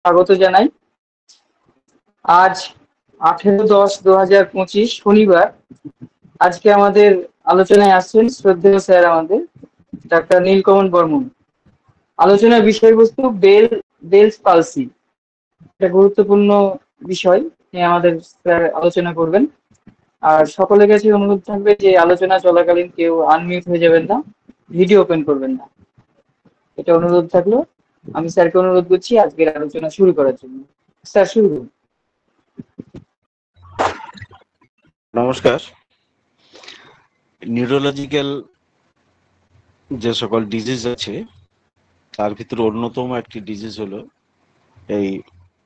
স্বাগত জানাই। আজ 18-10-2025 শনিবার। আজকে আমাদের আলোচনায় আসছেন শ্রদ্ধেয় স্যার আমাদের ডাক্তার নীলকমল বর্মন। আলোচনার বিষয়বস্তু বেলস পালসি, একটা গুরুত্বপূর্ণ বিষয় নিয়ে আমাদের স্যার আলোচনা করবেন। আর সকলের কাছে অনুরোধ থাকবে যে আলোচনা চলাকালীন কেউ আনমিউট হয়ে যাবেন না, ভিডিও ওপেন করবেন না, এটা অনুরোধ থাকলো। আমি স্যারকে অনুরোধ করছি আজকের আলোচনা শুরু করার জন্য। স্যার শুরু করুন। নমস্কার। নিউরোলজিক্যাল যে সকল ডিজিজ আছে তার ভিতরে অন্যতম একটি ডিজিজ হলো এই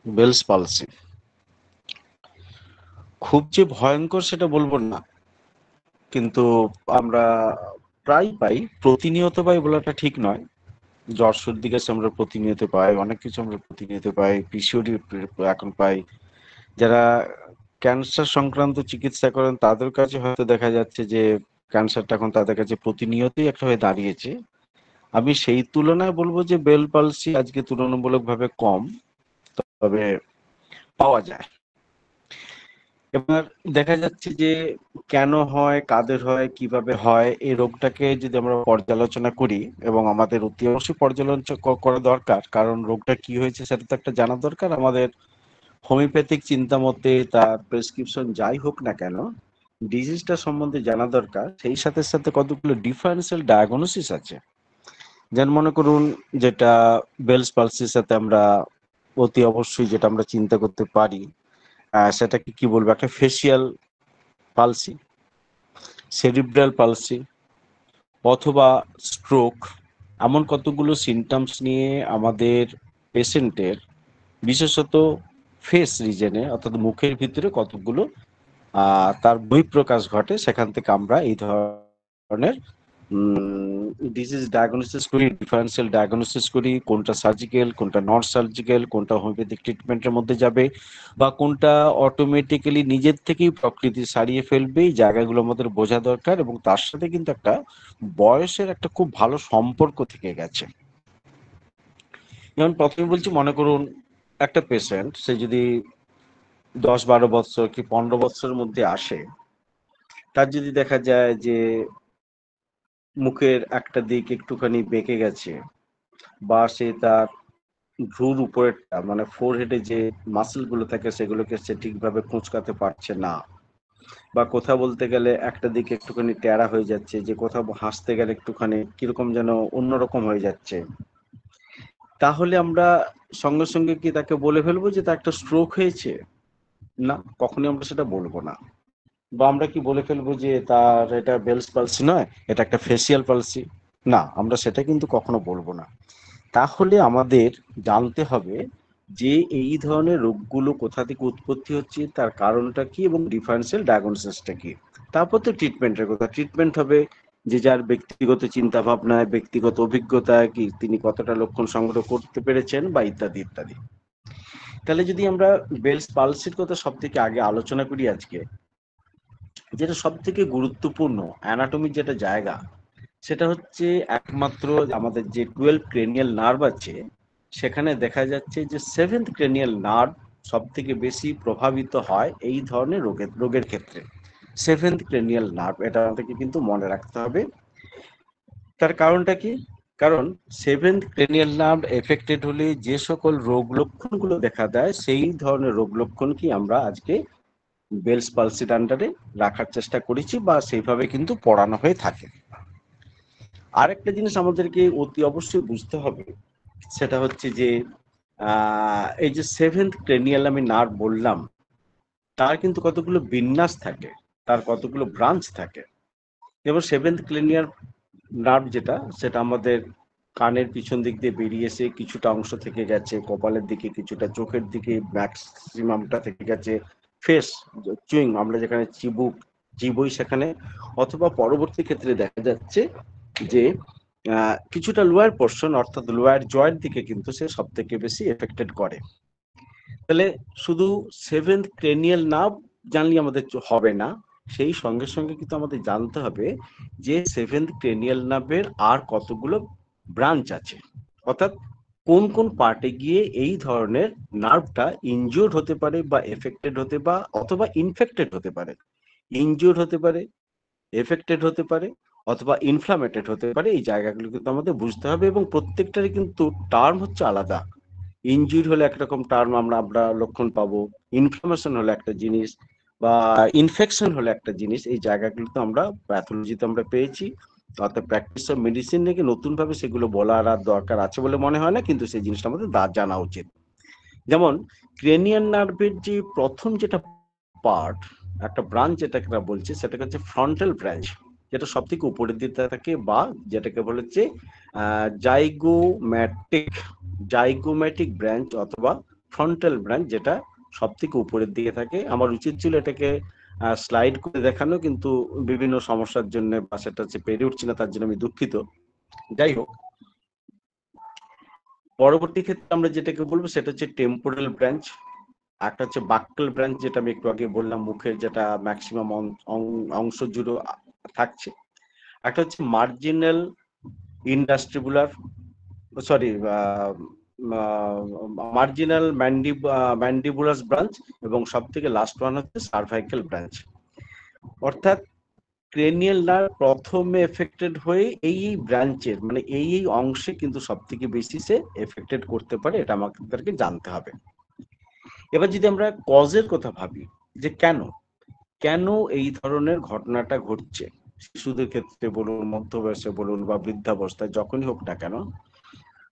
বেলস পালসি। খুব যে ভয়ঙ্কর সেটা বলবো না, কিন্তু আমরা প্রায় পাই, প্রতিনিয়ত পাই বলাটা ঠিক নয়। জ্বর সর্দি কাশি আমরা প্রতিনিয়ত পাই, অনেক কিছু আমরা প্রতিনিয়ত পাই, পিসিওডি এখন পাই। যারা ক্যান্সার সংক্রান্ত চিকিৎসা করেন তাদের কাছে হয়তো দেখা যাচ্ছে যে ক্যান্সারটা এখন তাদের কাছে প্রতিনিয়তই একটা হয়ে দাঁড়িয়েছে। আমি সেই তুলনায় বলবো যে বেল পালসি আজকে তুলনামূলকভাবে কম, তবে পাওয়া যায়। এবার দেখা যাচ্ছে যে কেন হয়, কাদের হয়, কিভাবে হয়, এই রোগটাকে যদি আমরা পর্যালোচনা করি, এবং আমাদের অতি অবশ্যই পর্যালোচনা করা দরকার, কারণ রোগটা কি হয়েছে সেটা তো একটা জানা দরকার। আমাদের হোমিওপ্যাথিক চিন্তা মতে তার প্রেসক্রিপশন যাই হোক না কেন, ডিজিজটা সম্বন্ধে জানা দরকার। সেই সাথে সাথে কতগুলো ডিফারেন্সিয়াল ডায়াগনোসিস আছে। যেন মনে করুন, যেটা বেলস পালসির সাথে আমরা অতি অবশ্যই যেটা আমরা চিন্তা করতে পারি, সেটাকে কি বলবো, একটা ফেসিয়াল পালসি, সেরিব্রাল পালসি, অথবা স্ট্রোক। এমন কতগুলো সিমটমস নিয়ে আমাদের পেশেন্টের, বিশেষত ফেস রিজনে অর্থাৎ মুখের ভিতরে কতগুলো তার বহিঃপ্রকাশ ঘটে, সেখান থেকে আমরা এই ধরনের ডিজিজ ডায়াগনোসিস করি, ডিফারেন্সিয়াল ডায়াগনোসিস করি, কোনটা সার্জিক্যাল, কোনটা নন সার্জিক্যাল, কোনটা হোমিওপ্যাথিক ট্রিটমেন্টের মধ্যে যাবে, বা কোনটা অটোমেটিক্যালি নিজের থেকেই প্রকৃতি সারিয়ে ফেলবে। এই জায়গাগুলো আমাদের বোঝা দরকার, এবং তার সাথে কিন্তু একটা বয়সের একটা খুব ভালো সম্পর্ক থেকে গেছে। যেমন প্রথমে বলছি, মনে করুন একটা পেশেন্ট, সে যদি 10-12 বছর কি 15 বছরের মধ্যে আসে, তার যদি দেখা যায় যে মুখের একটা দিক একটুখানি বেঁকে গেছে, বা সে তার ভ্রুর উপরেরটা মানে ফোরহেডে যে মাসেল গুলো থাকে সেগুলোকে সে ঠিকভাবে কুঁচকাতে পারছে না, বা কথা বলতে গেলে একটা দিকে একটুখানি টেরা হয়ে যাচ্ছে, যে কোথাও হাসতে গেলে একটুখানি কিরকম যেন অন্যরকম হয়ে যাচ্ছে, তাহলে আমরা সঙ্গে সঙ্গে কি তাকে বলে ফেলবো যে তার একটা স্ট্রোক হয়েছে? না, কখনোই আমরা সেটা বলবো না। বা আমরা কি বলে ফেলবো যে তার এটা বেলস পালসি নয়, এটা একটা ফেসিয়াল পালসি? না, আমরা সেটা কিন্তু কখনো বলবো না। তাহলে আমাদের জানতে হবে যে এই ধরনের রোগগুলো কোথা থেকে উৎপত্তি হচ্ছে, তার কারণটা কি, এবং ডিফারেন্সিয়াল ডায়াগনোসিসটা কি। তারপর তো ট্রিটমেন্টের কথা। ট্রিটমেন্ট হবে যে যার ব্যক্তিগত চিন্তা ভাবনায়, ব্যক্তিগত অভিজ্ঞতায়, কি তিনি কতটা লক্ষণ সংগ্রহ করতে পেরেছেন, বা ইত্যাদি ইত্যাদি। তাহলে যদি আমরা বেলস পালসির কথা সব থেকে আগে আলোচনা করি আজকে, যেটা সব থেকে গুরুত্বপূর্ণ অ্যানাটমির যেটা জায়গা, সেটা হচ্ছে একমাত্র আমাদের যে 12 ক্রেনিয়াল নার্ভ আছে, সেখানে দেখা যাচ্ছে যে 7th ক্রেনিয়াল নার্ভ সব থেকে বেশি প্রভাবিত হয় এই ধরনের রোগের ক্ষেত্রে। 7th ক্রেনিয়াল নার্ভ, এটা আমাদেরকে কিন্তু মনে রাখতে হবে। তার কারণটা কি? কারণ 7th ক্রেনিয়াল নার্ভ এফেক্টেড হলে যে সকল রোগ লক্ষণগুলো দেখা দেয়, সেই ধরনের রোগ লক্ষণ কি আমরা আজকে বেলস পালসির আন্ডারে রাখার চেষ্টা করেছি, বা সেইভাবে কিন্তু পড়ানো হয়ে থাকে। আরেকটা জিনিস আমাদেরকে অতি অবশ্যই বুঝতে হবে, সেটা হচ্ছে যে এই যে 7th ক্রেনিয়াল আমি নার্ভ বললাম, তার কিন্তু কতগুলো বিন্যাস থাকে, তার কতগুলো ব্রাঞ্চ থাকে। এবার 7th ক্রেনিয়াল নার্ভ যেটা, সেটা আমাদের কানের পিছন দিক দিয়ে বেরিয়ে এসে কিছুটা অংশ থেকে গেছে কপালের দিকে, কিছুটা চোখের দিকে, ম্যাক্সিমামটা থেকে গেছে ফেস, চুইং আমরা যেখানে চিবই সেখানে, অথবা পরবর্তী ক্ষেত্রে দেখা যাচ্ছে যে কিছুটা লোয়ার পোর্শন অর্থাৎ লোয়ার জয়ের দিকে কিন্তু সে সব থেকে বেশি এফেক্টেড করে। তাহলে শুধু 7th ক্রেনিয়াল নার্ভ জানলে আমাদের হবে না, সেই সঙ্গে সঙ্গে কিন্তু আমাদের জানতে হবে যে 7th ক্রেনিয়াল নার্ভের আর কতগুলো ব্রাঞ্চ আছে। অর্থাৎ কোন কোন পার্টে গিয়ে এই ধরনের নার্ভটা ইনজিওর্ড হতে পারে বা এফেক্টেড হতে বা অথবা ইনফেক্টেড হতে পারে। ইনজিওর্ড হতে পারে, এফেক্টেড হতে পারে অথবা ইনফ্লামেটেড হতে পারে। এই জায়গাগুলো কিন্তু আমাদের বুঝতে হবে এবং প্রত্যেকটারই কিন্তু টার্ম হচ্ছে আলাদা। ইনজুরি হলে একরকম টার্ম আমরা লক্ষণ পাবো, ইনফ্লামেশন হলে একটা জিনিস, বা ইনফেকশন হলে একটা জিনিস। এই জায়গাগুলো তো আমরা প্যাথোলজিতে আমরা পেয়েছি, অর্থাৎ প্র্যাকটিস অফ মেডিসিন নাকি নতুন ভাবে সেগুলো বলার আর দরকার আছে বলে মনে হয় না, কিন্তু সেই জিনিসটা আমাদের জানা উচিত। যেমন ক্রেনিয়াল নার্ভের যে প্রথম যেটা পার্ট, একটা ব্রাঞ্চ যেটাকে আমরা বলছি, সেটাকে হচ্ছে ফ্রন্টাল ব্রাঞ্চ, যেটা সব থেকে উপরের দিকে থাকে, বা যেটাকে বলে হচ্ছে জাইগোম্যাটিক জাইগোম্যাটিক ব্রাঞ্চ অথবা ফ্রন্টাল ব্রাঞ্চ, যেটা সব থেকে উপরের দিকে থাকে। আমার উচিত ছিল এটাকে স্লাইড করে দেখানো, কিন্তু বিভিন্ন সমস্যার জন্য বা সেটা হচ্ছে পেরে উঠছি না, তার জন্য আমি দুঃখিত। যাই হোক, পরবর্তী ক্ষেত্রে আমরা যেটাকে বলবো সেটা হচ্ছে টেম্পোরাল ব্রাঞ্চ, একটা হচ্ছে বাক্কাল ব্রাঞ্চ, যেটা আমি একটু আগে বললাম, মুখের যেটা ম্যাক্সিমাম অংশ জুড়ে থাকছে। একটা হচ্ছে মার্জিনাল ইন্ডাস্ট্রিবুলার, সরি, মার্জিনাল ম্যান্ডিবুলাস ব্রাঞ্চ, এবং সব থেকে লাস্ট ওয়ান হচ্ছে সার্ভাইকাল ব্রাঞ্চ। অর্থাৎ ক্রেনিয়াল নার্ভ প্রথমে এফেক্টেড হয়ে এই ব্রাঞ্চের মানে এই অংশে কিন্তু সব থেকে বেশি সে এফেক্টেড করতে পারে, এটা আমাদেরকে জানতে হবে। এবার যদি আমরা কজের কথা ভাবি, যে কেন কেন এই ধরনের ঘটনাটা ঘটছে, শিশুদের ক্ষেত্রে বলুন, মধ্যবয়সে বলুন, বা বৃদ্ধাবস্থায়, যখনই হোক না কেন,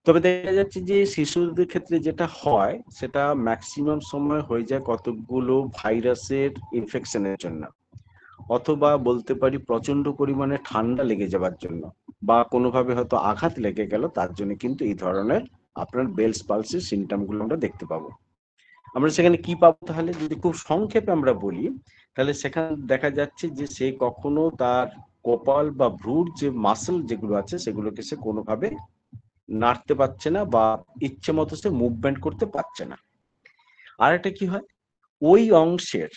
তবে দেখা যাচ্ছে যে শিশুদের ক্ষেত্রে যেটা হয় সেটা ম্যাক্সিমাম সময় হয়ে যায় কতগুলো ভাইরাসের ইনফেকশনের জন্য, অথবা বলতে পারি প্রচন্ড পরিমাণে ঠান্ডা লেগে যাওয়ার জন্য, বা কোনোভাবে হয়তো আঘাত লেগে গেল, তার জন্য কিন্তু এই ধরনের আপনার বেলস পালসের সিমটম গুলো আমরা দেখতে পাবো। আমরা সেখানে কি পাবো তাহলে, যদি খুব সংক্ষেপে আমরা বলি, তাহলে সেখানে দেখা যাচ্ছে যে সে কখনো তার কপাল বা ভ্রুর যে মাসল যেগুলো আছে সেগুলোকে সে কোনোভাবে নাড়তে পারছে না, বা ইচ্ছে মতো সে মুভমেন্ট করতে পারছে না। আর একটা কি হয়, ওই অংশের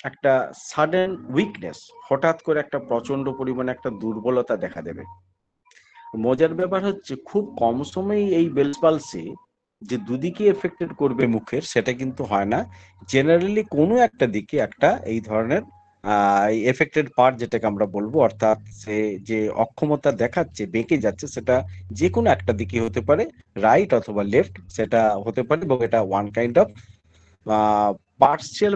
একটা সাডেন উইকনেস, হঠাৎ করে একটা প্রচন্ড পরিমাণে একটা দুর্বলতা দেখা দেবে। মজার ব্যাপার হচ্ছে খুব কম সময়ে এই বেলস পালসি যে দুদিকে এফেক্টেড করবে মুখের, সেটা কিন্তু হয় না। জেনারেলি কোনো একটা দিকে একটা এই ধরনের এফেক্টেড পার্ট যেটাকে আমরা বলবো, অর্থাৎ সে যে অক্ষমতা দেখাচ্ছে, বেঁকে যাচ্ছে, সেটা যে কোনো একটা দিকে হতে পারে, রাইট অথবা লেফট সেটা হতে পারে, এবং এটা ওয়ান কাইন্ড অফ পার্সিয়াল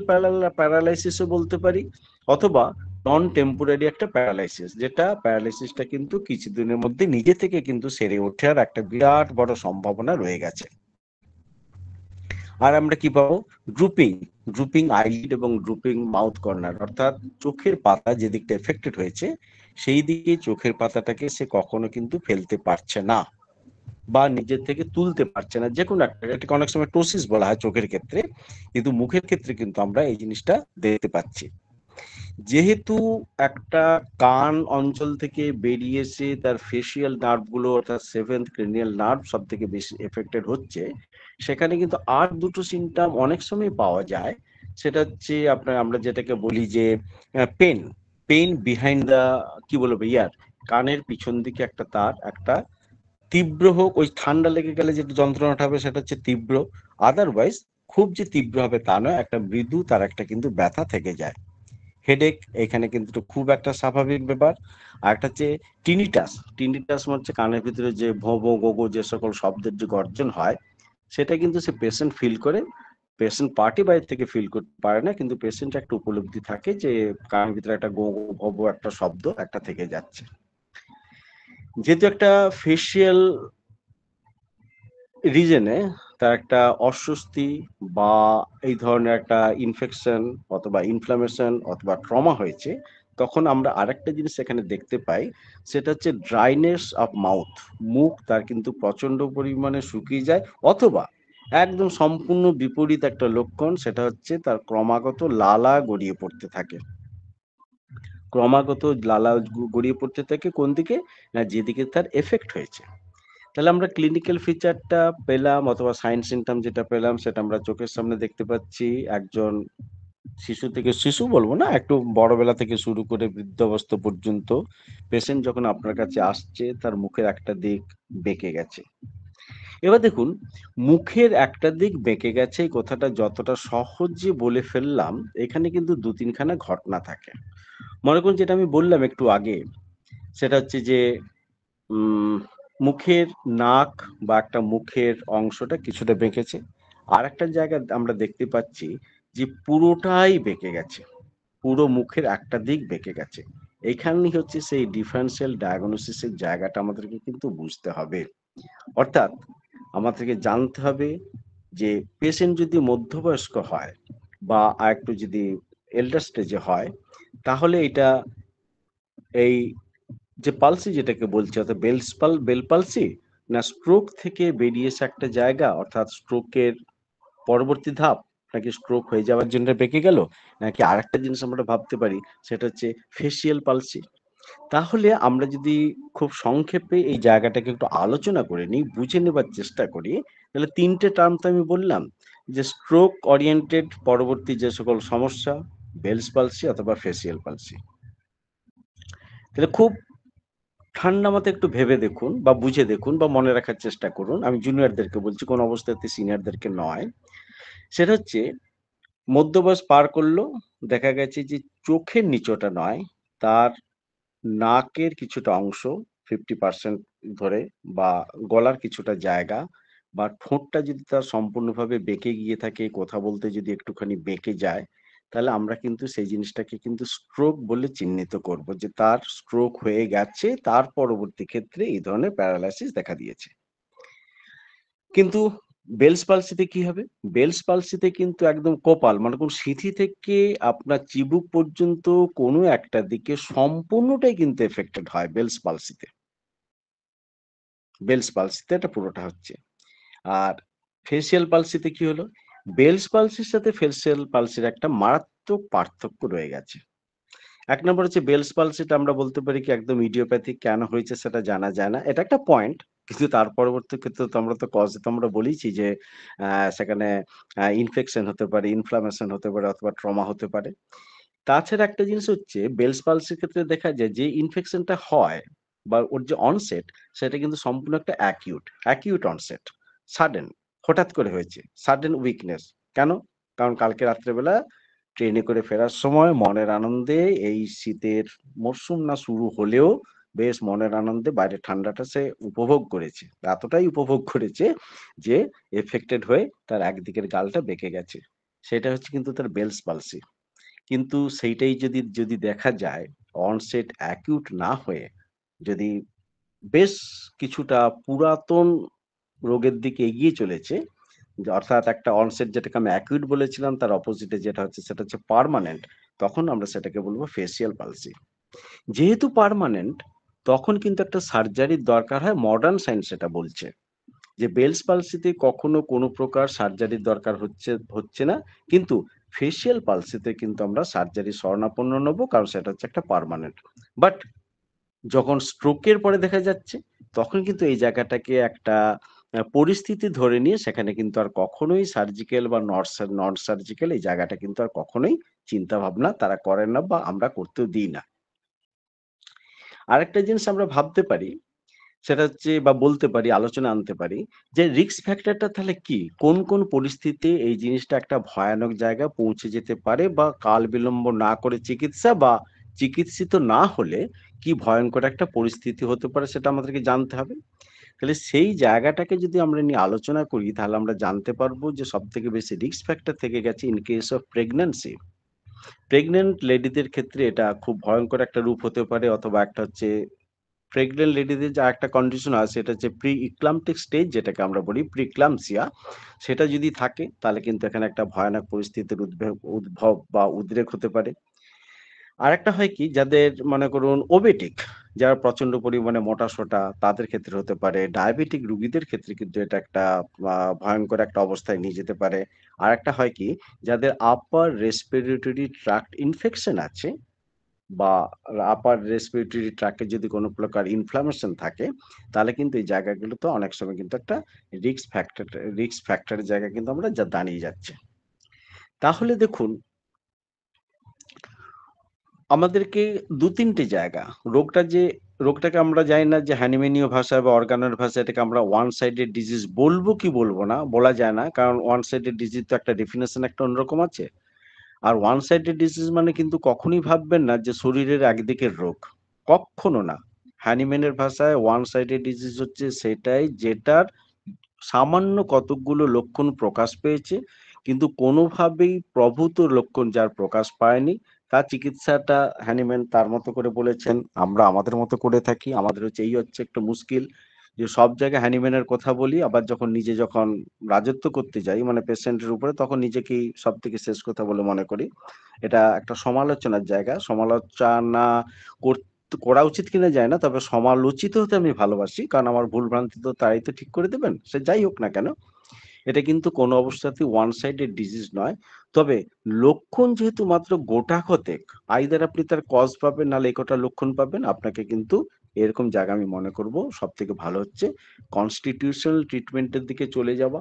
প্যারালাইসিসও বলতে পারি, অথবা নন টেম্পোরারি একটা প্যারালাইসিস, যেটা প্যারালাইসিসটা কিন্তু কিছুদিনের মধ্যে নিজে থেকে কিন্তু সেরে ওঠার একটা বিরাট বড় সম্ভাবনা রয়ে গেছে। আর আমরা কি পাবো, ড্রুপিং ড্রুপিং আইলিড এবং ড্রুপিং মাউথ কর্নার, অর্থাৎ চোখের পাতা যেদিকটা এফেক্টেড হয়েছে সেই দিকে চোখের পাতাটাকে সে কখনো কিন্তু ফেলতে পারছে না, বা নিজের থেকে তুলতে পারছে না। যে কোনো একটা, এটাকে অনেক সময় টোসিস বলা হয় চোখের ক্ষেত্রে, কিন্তু মুখের ক্ষেত্রে কিন্তু আমরা এই জিনিসটা দেখতে পাচ্ছি। যেহেতু একটা কান অঞ্চল থেকে বেরিয়ে এসে তার ফেসিয়াল নার্ভ গুলো, অর্থাৎ সেভেন্থ ক্রেনিয়াল নার্ভ সব থেকে বেশি এফেক্টেড হচ্ছে, সেখানে কিন্তু আর দুটো সিমটম অনেক সময় পাওয়া যায়। সেটা হচ্ছে আপনার, আমরা যেটাকে বলি যে পেন পেন বিহাইন্ড দা, কি বলবো, ইয়ার, কানের পিছন দিকে একটা তার একটা তীব্র হোক, ওই ঠান্ডা লেগে গেলে যে যন্ত্রণাটা হবে সেটা হচ্ছে তীব্র, আদারওয়াইজ খুব যে তীব্র হবে তা নয়, একটা মৃদু তার একটা কিন্তু ব্যথা থেকে যায়। হেডেক এখানে কিন্তু খুব একটা স্বাভাবিক ব্যাপার। আর একটা হচ্ছে টিনিটাস। টিনিটাস হচ্ছে কানের ভিতরে যে ভো ভো গো গো যে সকল শব্দের যে গর্জন হয়, সেটা কিন্তু সে পেশেন্ট ফিল করে। পেশেন্ট পার্টি বাইরে থেকে ফিল করতে পারে না, কিন্তু পেশেন্ট একটা উপলব্ধি থাকে যে কানের ভিতরে একটা গো গো ভো ভো একটা শব্দ একটা থেকে যাচ্ছে। যেহেতু একটা ফেসিয়াল রিজনে তার একটা অস্বস্তি বা এই ধরনের একটা ইনফেকশন অথবা ইনফ্লামেশন অথবা ট্রমা হয়েছে, তখন আমরা আরেকটা জিনিস এখানে দেখতে পাই, সেটা হচ্ছে ড্রাইনেস অফ মাউথ। মুখ তার কিন্তু প্রচন্ড পরিমাণে শুকিয়ে যায়, অথবা একদম সম্পূর্ণ বিপরীত একটা লক্ষণ, সেটা হচ্ছে তার ক্রমাগত লালা গড়িয়ে পড়তে থাকে। ক্রমাগত লালা গড়িয়ে পড়তে থাকে কোন দিকে, না যেদিকে তার এফেক্ট হয়েছে। তাহলে আমরা ক্লিনিক্যাল ফিচারটা পেলাম, অথবা সাইন সিমটম যেটা পেলাম, সেটা আমরা চোখের সামনে দেখতে পাচ্ছি। একজন শিশু থেকে, শিশু বলবো না, একটু বড়বেলা থেকে শুরু করে বৃদ্ধাবস্থা পর্যন্ত পেশেন্ট যখন আপনার কাছে আসছে, তার মুখের একটা দিক বেঁকে গেছে। এবার দেখুন, মুখের একটা দিক বেঁকে গেছে এই কথাটা যতটা সহজে বলে ফেললাম, এখানে কিন্তু দু তিনখানা ঘটনা থাকে। মনে করুন যেটা আমি বললাম একটু আগে, সেটা হচ্ছে যে উম, মুখের নাক বা একটা মুখের অংশটা কিছুটা বেঁকেছে, আর একটা জায়গা আমরা দেখতে পাচ্ছি যে পুরোটাই বেঁকে গেছে, পুরো মুখের একটা দিক বেঁকে গেছে। এইখানেই হচ্ছে সেই ডিফারেন্সিয়াল ডায়াগনোসিসের জায়গাটা আমাদেরকে কিন্তু বুঝতে হবে। অর্থাৎ আমাদেরকে জানতে হবে যে পেশেন্ট যদি মধ্যবয়স্ক হয় বা আরেকটু যদি এল্ডার স্টেজে হয়, তাহলে এটা এই যে পালসি যেটাকে বলছে, অর্থাৎ বেল পালসি, না স্ট্রোক থেকে বেরিয়ে এসে একটা জায়গা, অর্থাৎ স্ট্রোকের পরবর্তী ধাপ, নাকি স্ট্রোক হয়ে যাওয়ার জন্য বেঁকে গেল, নাকি আরেকটা জিনিস আমরা ভাবতে পারি সেটা হচ্ছে ফেসিয়াল পালসি। তাহলে আমরা যদি খুব সংক্ষেপে এই জায়গাটাকে একটু আলোচনা করে নিই, বুঝে নেবার চেষ্টা করি, তাহলে তিনটে টার্ম তো আমি বললাম, যে স্ট্রোক ওরিয়েন্টেড পরবর্তী যে সকল সমস্যা, বেলস পালসি অথবা ফেসিয়াল পালসি। তাহলে খুব ঠান্ডা মাথায় একটু ভেবে দেখুন বা বুঝে দেখুন বা মনে রাখার চেষ্টা করুন, আমি জুনিয়রদেরকে বলছি, কোনো অবস্থাতে সিনিয়রদেরকে নয়। সেটা হচ্ছে মধ্যবয়স পার করলো, দেখা গেছে যে চোখের নিচটা নয়, তার নাকের কিছুটা অংশ 50% ধরে, বা গলার কিছুটা জায়গা, বা ঠোঁটটা যদি তার সম্পূর্ণভাবে বেঁকে গিয়ে থাকে, কথা বলতে যদি একটুখানি বেঁকে যায়, তাহলে আমরা কিন্তু সেই জিনিসটাকে কিন্তু স্ট্রোক বলে চিহ্নিত করব, যে তার স্ট্রোক হয়ে গেছে, তার পরবর্তী ক্ষেত্রে এই ধরনের প্যারালাইসিস দেখা দিয়েছে। কিন্তু বেলস পালসিতে কি হবে? বেলস পালসিতে কিন্তু একদম কপাল, মানে কোন সিঁথি থেকে আপনার চিবুক পর্যন্ত কোনো একটা দিকে সম্পূর্ণটাই কিন্তু এফেক্টেড হয় বেলস পালসিতে। বেলস পালসিতে এটা পুরোটা হচ্ছে। আর ফেসিয়াল পালসিতে কি হলো? বেলস পালসির সাথে ফেসিয়াল পালসির একটা মারাত্মক পার্থক্য রয়ে গেছে। এক নম্বর হচ্ছে বেলস পালসিটা আমরা বলতে পারি কি একদম ইডিওপ্যাথিক, কেন হয়েছে সেটা জানা যায় না। এটা একটা পয়েন্ট। কিন্তু তার পরবর্তী ক্ষেত্রে তো আমরা তো কজ তো আমরা বলেইছি যে সেখানে ইনফেকশন হতে পারে, ইনফ্লামেশন হতে পারে অথবা ট্রমা হতে পারে। তাছাড়া একটা জিনিস হচ্ছে বেলস পালসির ক্ষেত্রে দেখা যায় যে ইনফেকশনটা হয় বা ওর যে অনসেট, সেটা কিন্তু সম্পূর্ণ একটা অ্যাকিউট অনসেট। সাডেন, হঠাৎ করে হয়েছে। Sudden weakness. কেন? কারণ কালকে রাত্রেবেলা ট্রেনে করে ফেরার সময় মনের আনন্দে, এই শীতের মরশুম না শুরু হলেও বেশ মনের আনন্দে বাইরের ঠান্ডাটা সে উপভোগ করেছে। এতটাই উপভোগ করেছে যে এফেক্টেড হয়ে তার একদিকের গালটা বেঁকে গেছে। সেটা হচ্ছে কিন্তু তার বেলস পালসি। কিন্তু সেইটাই যদি যদি দেখা যায় অনসেট অ্যাকিউট না হয়ে যদি বেশ কিছুটা পুরাতন রোগের দিকে এগিয়ে চলেছে, যে অর্থাৎ একটা অনসেট যেটাকে আমি অ্যাকিউট বলেছিলাম, তার অপোজিটে যেটা হচ্ছে সেটা হচ্ছে পার্মানেন্ট, তখন আমরা সেটাকে বলবো ফেসিয়াল পালসি। যেহেতু পার্মানেন্ট, তখন কিন্তু একটা সার্জারির দরকার হয়, মডার্ন সায়েন্স সেটা বলছে যে বেলস পালসিতে কখনো কোনো প্রকার সার্জারির দরকার হচ্ছে হচ্ছে না, কিন্তু ফেসিয়াল পালসিতে কিন্তু আমরা সার্জারি শরণাপন্ন নেব, কারণ সেটা হচ্ছে একটা পার্মানেন্ট। বাট যখন স্ট্রোকের পরে দেখা যাচ্ছে, তখন কিন্তু এই জায়গাটাকে একটা পরিস্থিতি ধরে নিয়ে সেখানে কিন্তু আর কখনোই সার্জিক্যাল বা নন সার্জিক্যাল এই জায়গাটা কিন্তু আর কখনোই চিন্তা ভাবনা তারা করেন না বা আমরা করতেও দিই না। আরেকটা জিনিস আমরা ভাবতে পারি, সেটা হচ্ছে বা বলতে পারি, আলোচনায় আনতে পারি যে রিস্ক ফ্যাক্টরটা তাহলে কি? কোন পরিস্থিতিতে এই জিনিসটা একটা ভয়ানক জায়গায় পৌঁছে যেতে পারে, বা কাল বিলম্ব না করে চিকিৎসা বা চিকিৎসিত না হলে কি ভয়ংকর একটা পরিস্থিতি হতে পারে, সেটা আমাদেরকে জানতে হবে। তাহলে সেই জায়গাটাকে যদি আমরা নিয়ে আলোচনা করি, তাহলে আমরা জানতে পারবো যে সবথেকে বেশি রিস্ক ফ্যাক্টর থেকে গেছে in case of pregnancy. Pregnant লেডিদের ক্ষেত্রে এটা খুব ভয়ংকর একটা রূপ হতে পারে, অথবা একটা হচ্ছে প্রেগন্যান্ট লেডিদের যে একটা কন্ডিশন আছে, সেটা হচ্ছে প্রি ইক্লাম্পটিক স্টেজ, যেটাকে আমরা বলি প্রিক্লামসিয়া। সেটা যদি থাকে তাহলে কিন্তু এখানে একটা ভয়ানক পরিস্থিতির উদ্ভব বা উদ্রেক হতে পারে। আরেকটা হয় কি, যাদের মনে করুন ওবেটিক, যারা প্রচন্ড পরিমাণে মোটা-সোটা, তাদের ক্ষেত্রে হতে পারে। ডায়াবেটিক রোগীদের ক্ষেত্রে কিন্তু এটা একটা ভয়ংকর একটা অবস্থায় নিয়ে যেতে পারে। আরেকটা হয় কি, যাদের আপার রেসপিরেটরি ট্রাক্ট ইনফেকশন আছে, বা আপার রেসপিরেটরি ট্র্যাক্টে যদি কোনো প্রকার ইনফ্লামেশন থাকে, তাহলে কিন্তু এই জায়গাগুলোতে অনেক সময় কিন্তু একটা রিস্ক ফ্যাক্টরের জায়গা কিন্তু আমরা দাঁড়িয়ে যাচ্ছে। তাহলে দেখুন, আমাদেরকে ২-৩ টে জায়গা, রোগটা যে রোগটাকে আমরা জানি না যে হ্যানিম্যানীয় ভাষায় বা অর্গানের ভাষায় এটাকে আমরা ওয়ান সাইডেড ডিজিজ বলবো কি বলবো না, বলা যায় না। কারণ ওয়ান সাইডেড ডিজিজ তো একটা ডেফিনেশন একটা অন্যরকম আছে। আর ওয়ান সাইডেড ডিজিজ মানে কিন্তু কখনোই ভাববেন না যে শরীরের একদিকের রোগ, কখনো না। হ্যানিম্যানের ভাষায় ওয়ান সাইডেড ডিজিজ হচ্ছে সেটাই যেটার সামান্য কতকগুলো লক্ষণ প্রকাশ পেয়েছে, কিন্তু কোনোভাবেই প্রভূত লক্ষণ যার প্রকাশ পায়নি। তার চিকিৎসাটা হ্যানিম্যান তার মতো করে বলেছেন, আমরা আমাদের মতো করে থাকি। আমাদের হচ্ছে এই হচ্ছে একটু মুশকিল যে সব জায়গায় হ্যানিম্যানের কথা বলি, আবার যখন রাজত্ব করতে যাই মানে পেশেন্টের উপরে, তখন নিজেকেই সব থেকে শেষ কথা বলে মনে করি। এটা একটা সমালোচনার জায়গা। সমালোচনা করা উচিত কিনা যায় না, তবে সমালোচিত হতে আমি ভালোবাসি, কারণ আমার ভুল ভ্রান্তি তো তারাই তো ঠিক করে দেবেন, সে যাই হোক না কেন। এটা কিন্তু কোনো অবস্থাতেই ওয়ান সাইডেড ডিজিজ নয়। তবে লক্ষণ যেহেতু মাত্র গোটা কতেক, আইদার আপনি তার কজ পাবেন, নাহলে এই কটা লক্ষণ পাবেন, আপনাকে কিন্তু এরকম জায়গা আমি মনে করব সব থেকে ভালো হচ্ছে কনস্টিটিউশনাল ট্রিটমেন্টের দিকে চলে যাওয়া।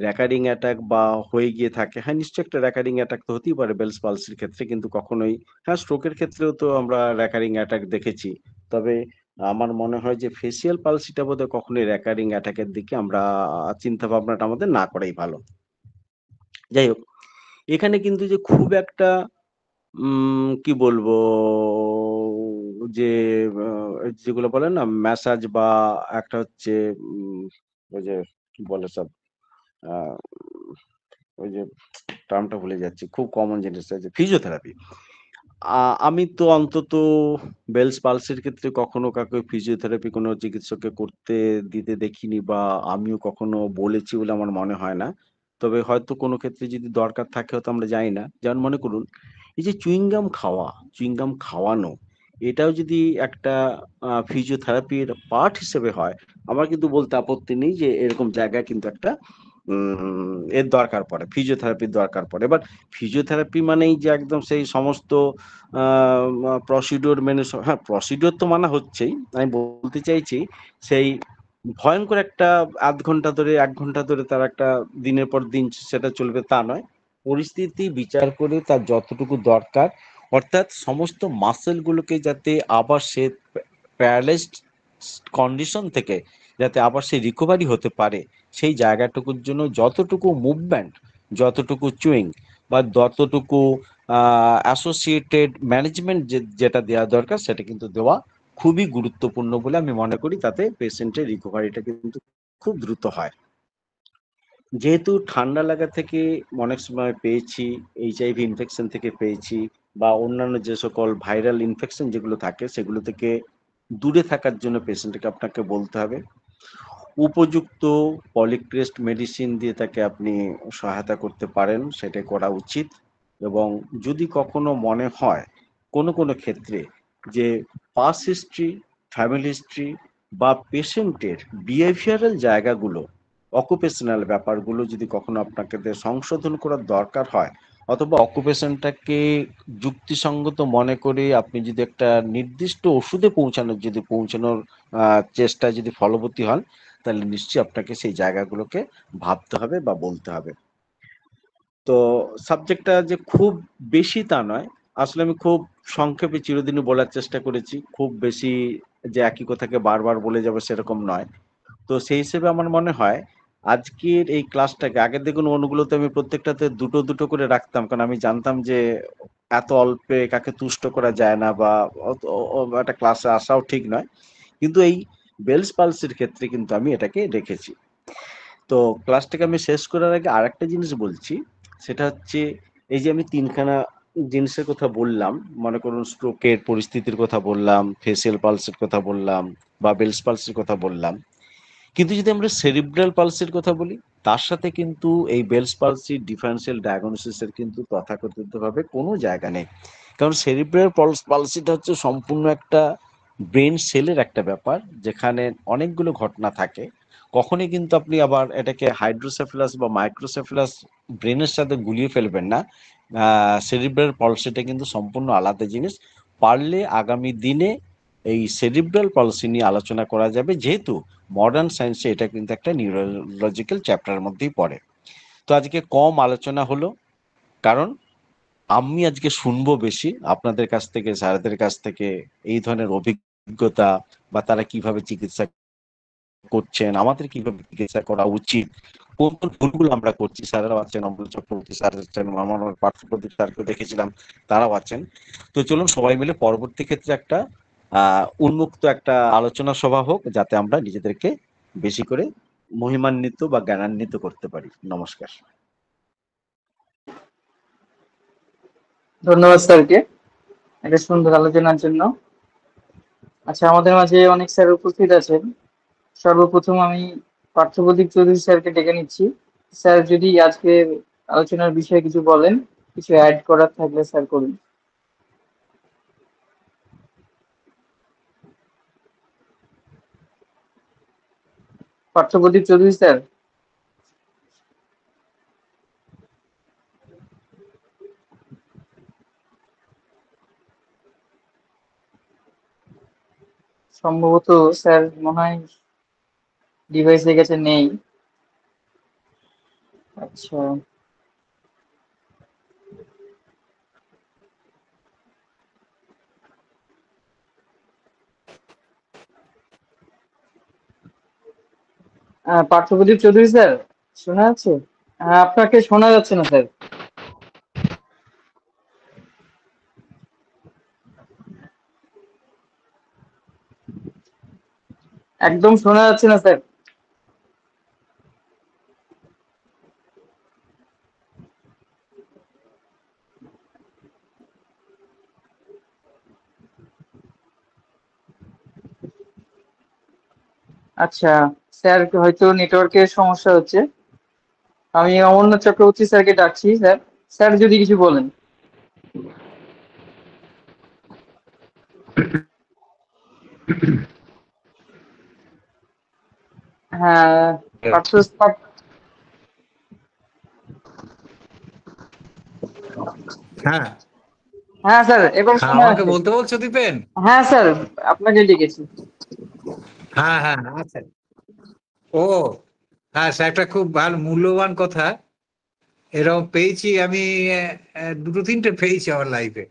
র্যাকারিং অ্যাটাক বা হয়ে গিয়ে থাকে, হ্যাঁ নিশ্চয়ই একটা র্যাকারিং অ্যাটাক তো হতেই পারে বেলস পালসির ক্ষেত্রে, কিন্তু কখনোই, হ্যাঁ স্ট্রোকের ক্ষেত্রেও তো আমরা র্যাকারিং অ্যাটাক দেখেছি। তবে আমার মনে হয় যে ফেসিয়াল পালসিটা বোধহয় কখনোই র্যাকারিং অ্যাটাকের দিকে আমরা চিন্তা ভাবনাটা আমাদের না করাই ভালো। যাই হোক, এখানে কিন্তু যে খুব একটা কি বলবো, যে যেগুলো বলে না ম্যাসাজ বা একটা হচ্ছে ওই যে কি বলে সব, আহ, ওই যে টার্মটা ভুলে যাচ্ছি, খুব কমন জিনিসটা যে ফিজিওথেরাপি। আমি তো অন্তত বেলস পালসের ক্ষেত্রে কখনো কাউকে ফিজিওথেরাপি কোনো চিকিৎসককে করতে দিতে দেখিনি, বা আমিও কখনো বলেছি বলে আমার মনে হয় না। তবে হয়তো কোনো ক্ষেত্রে যদি দরকার থাকে হয়তো আমরা জানি না। যেমন মনে করুন এই যে চুইংগাম খাওয়া, চুইংগাম খাওয়ানো, এটাও যদি একটা ফিজিওথেরাপির পার্ট হিসেবে হয়, আমার কিন্তু বলতে আপত্তি নেই যে এরকম জায়গায় কিন্তু একটা এর দরকার পড়ে, ফিজিওথেরাপির দরকার পড়ে। এবার ফিজিওথেরাপি মানেই যে একদম সেই সমস্ত প্রসিডিওর মেনে হ্যাঁ প্রসিডিওর তো মানা হচ্ছেই, আমি বলতে চাইছি সেই ভয়ঙ্কর একটা আধ ঘন্টা ধরে 1 ঘন্টা ধরে তার একটা দিনের পর দিন সেটা চলবে তা নয়। পরিস্থিতি বিচার করে তার যতটুকু দরকার, অর্থাৎ সমস্ত মাসেল গুলোকে যাতে আবার সে প্যারালাইজড কন্ডিশন থেকে যাতে আবার সে রিকভারি হতে পারে, সেই জায়গাটুকুর জন্য যতটুকু মুভমেন্ট, যতটুকু চুইং বা যতটুকু অ্যাসোসিয়েটেড ম্যানেজমেন্ট যেটা দেওয়া দরকার সেটা কিন্তু দেওয়া খুবই গুরুত্বপূর্ণ বলে আমি মনে করি। তাতে পেশেন্টের রিকভারিটা কিন্তু খুব দ্রুত হয়। যেহেতু ঠান্ডা লাগা থেকে অনেক সময় পেয়েছি, এইচআইভি ইনফেকশন থেকে পেয়েছি, বা অন্যান্য যে সকল ভাইরাল ইনফেকশন যেগুলো থাকে সেগুলো থেকে দূরে থাকার জন্য পেশেন্টকে আপনাকে বলতে হবে উপযুক্ত পলিক্রেস্ট মেডিসিন দিয়ে তাকে আপনি সহায়তা করতে পারেন, সেটা করা উচিত। এবং যদি কখনো মনে হয় কোনো কোনো ক্ষেত্রে যে পাস হিস্ট্রি, ফ্যামিলি হিস্ট্রি বা পেশেন্টের বিহেভিয়ারাল জায়গাগুলো, অকুপেশনাল ব্যাপারগুলো যদি কখনো আপনাকে সংশোধন করার দরকার হয়, অথবা অকুপেশনটাকে যুক্তিসঙ্গত মনে করে আপনি যদি একটা নির্দিষ্ট ওষুধে পৌঁছানোর চেষ্টায় যদি ফলবতী হন, তাহলে নিশ্চয়ই আপনাকে সেই জায়গাগুলোকে ভাবতে হবে বা বলতে হবে। তো সাবজেক্টটা যে খুব বেশি তা নয়, আসলে আমি খুব সংক্ষেপে চিরদিনই বলার চেষ্টা করেছি, খুব বেশি যে একই কথাকে বারবার বলে যাবে সেরকম নয়। তো সেই হিসেবে আমার মনে হয় আজকের এই ক্লাসটাকে, আগের দেখুন অনুগুলোতে আমি প্রত্যেকটাতে দুটো দুটো করে রাখতাম, কারণ আমি জানতাম যে এত অল্পে কাকে তুষ্ট করা যায় না, বা একটা ক্লাসে আসাও ঠিক নয়। কিন্তু এই বেলস পালসের ক্ষেত্রে কিন্তু আমি এটাকে রেখেছি। তো ক্লাসটাকে আমি শেষ করার আগে আরেকটা জিনিস বলছি, সেটা হচ্ছে এই যে আমি তিনখানা জিনিসের কথা বললাম, মনে করুন স্ট্রোকের পরিস্থিতির কথা বললাম, ফেসিয়াল পালসের কথা বললাম, বা বেলস পালসের কথা বললাম, কিন্তু যদি আমরা সেরিব্রাল পালসের কথা বলি, তার সাথে কিন্তু এই বেলস পালসি ডিফারেন্সিয়াল ডায়াগনোসিসের কিন্তু তথাকথিতভাবে কোনো জায়গা নেই। কারণ সেরিব্রাল পালসিটা হচ্ছে সম্পূর্ণ একটা ব্রেন সেলের একটা ব্যাপার, যেখানে অনেকগুলো ঘটনা থাকে। কখনই কিন্তু আপনি আবার এটাকে হাইড্রোসেফালাস বা মাইক্রোসেফালাস ব্রেনের সাথে গুলিয়ে ফেলবেন না। সেরিব্রাল পালসিটা কিন্তু সম্পূর্ণ আলাদা জিনিস। পারলে আগামী দিনে এই সেরিব্রাল পলিসি নিয়ে আলোচনা করা যাবে, যেহেতু মডার্ন সায়েন্সে এটা কিন্তু একটা নিউরোলজিক্যাল চ্যাপ্টারের মধ্যেই পড়ে। তো আজকে কম আলোচনা হলো, কারণ আমি আজকে শুনবো বেশি আপনাদের কাছ থেকে, স্যারদের কাছ থেকে এই ধরনের অভিজ্ঞতা অভিজ্ঞতা বা তারা কিভাবে চিকিৎসা করছেন, আমাদের কিভাবে চিকিৎসা করা উচিত, কোন কোন ভুলগুলো আমরা করছি। স্যারেরাও আছেন, অমল চক্রবর্তী স্যার আছেন, আমার পার্থপ্রদীপ স্যারকে দেখেছিলাম, তারাও আছেন। তো চলুন সবাই মিলে পরবর্তী ক্ষেত্রে একটা উন্মুক্ত একটা আলোচনা সভা হোক, যাতে আমরা নিজেদেরকে বেশি করে মহিমান্বিত বা জ্ঞানান্বিত করতে পারি। নমস্কার। ধন্যবাদ স্যারকে একটা সুন্দর আলোচনার জন্য। আচ্ছা, আমাদের মাঝে অনেক স্যার উপস্থিত আছেন। সর্বপ্রথম আমি পার্থপ্রদীপ চৌধুরী স্যারকে ডেকে নিচ্ছি। স্যার যদি আজকের আলোচনার বিষয়ে কিছু বলেন, কিছু অ্যাড করার থাকলে স্যার করুন। পার্থপ্রদীপ চৌধুরী স্যার। সম্ভবত স্যার মনে হয় ডিভাইসে গেছে, নেই। আচ্ছা, পার্থপ্রদীপ চৌধুরী স্যার শোনা যাচ্ছে? আপনাকে শোনা যাচ্ছে না স্যার। একদম শোনা যাচ্ছে না স্যার। আচ্ছা, স্যার হয়তো নেটওয়ার্কের সমস্যা হচ্ছে। আমি অমরনাথ চক্রবর্তী স্যারকে ডাকছি। স্যার, স্যার যদি কিছু বলেন। হ্যাঁ, পার্থ পার্থ- হ্যাঁ হ্যাঁ স্যার, এবার হ্যাঁ, শোনা আমাকে যাচ্ছে। বলতে বলছো দীপেন? হ্যাঁ স্যার, আপনাকে ডেকেছি। হ্যাঁ হ্যাঁ আচ্ছা। ও হ্যাঁ, সে একটা খুব ভালো মূল্যবান কথা। এরকম পেয়েছি আমি, দুটো তিনটে পেয়েছি আমার লাইফে।